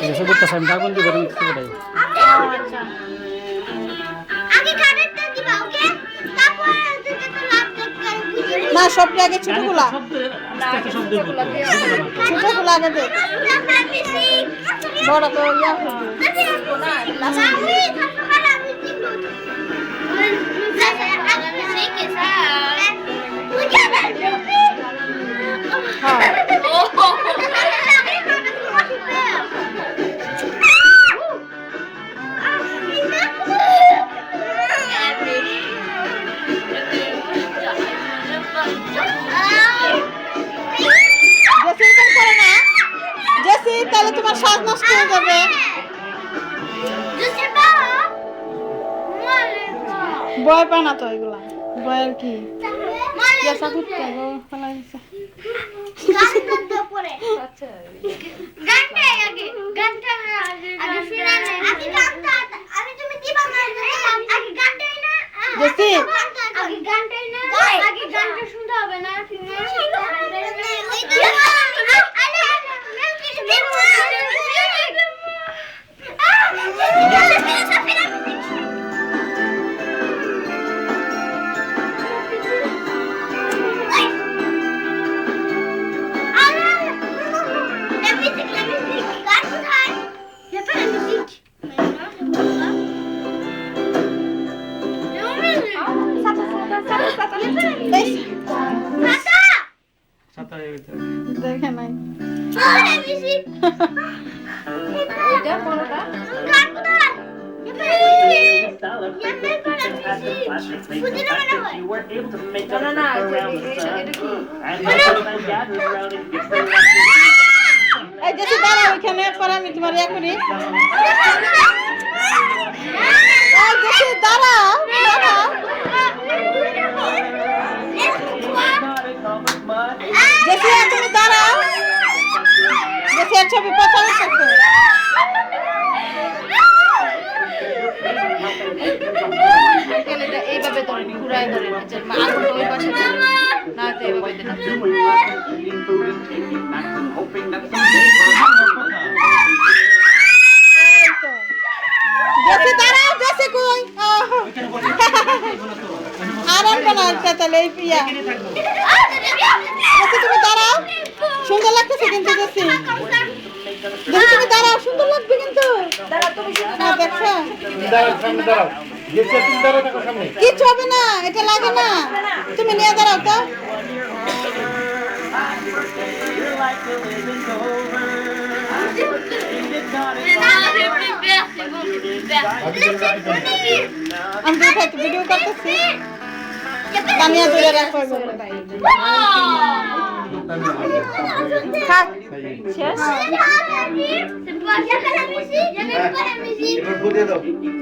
जैसे कुछ टाइम था कौन सी गरम किसी को আচ্ছা আগে কারেন্টটা দিবা ওকে তারপর দুটো তো লাভ করতে বুঝি না সবটা আগে ছোটগুলা ছোটগুলা আগে দে বড় তো ইয়া তাহলে তোমার শ্বাস নষ্ট হয়ে যাবে ভয় পায় না তো এগুলা ভয়ের কি জেসা করতে গো ফলাই দিছে শুনতে হবে না দেখে নাই এই যে দাঁড়া ওইখানে পরে আমি তোমার ইয়া করি দাঁড়া জেসি তুমি দাঁড়াও জেসি এর ছবি পছন্দ করছো এইভাবে ধরে ঘুরায় ধরে আঙুল ওই পাশে না তো এইভাবে দেন জেসি দাঁড়াও জেসি কই আর অল্প না তাহলে এই পিয়া জেসি তুমি দাঁড়াও সুন্দর লাগতেছে কিন্তু জেসি জেসি তুমি দাঁড়াও সুন্দর লাগবে কিন্তু দাঁড়া তুমি শুধু হ্যাঁ দেখছো दाঁড়াও जैसे तुम दाঁড়াও দেখো সামনে কিছু হবে না এটা লাগে না তুমি নিয়ে দাঁড়াও তো আমি তো ভিডিও করতেছি কানিয়া ধরে রাখো থাক শেষ এবার বুঝে দাও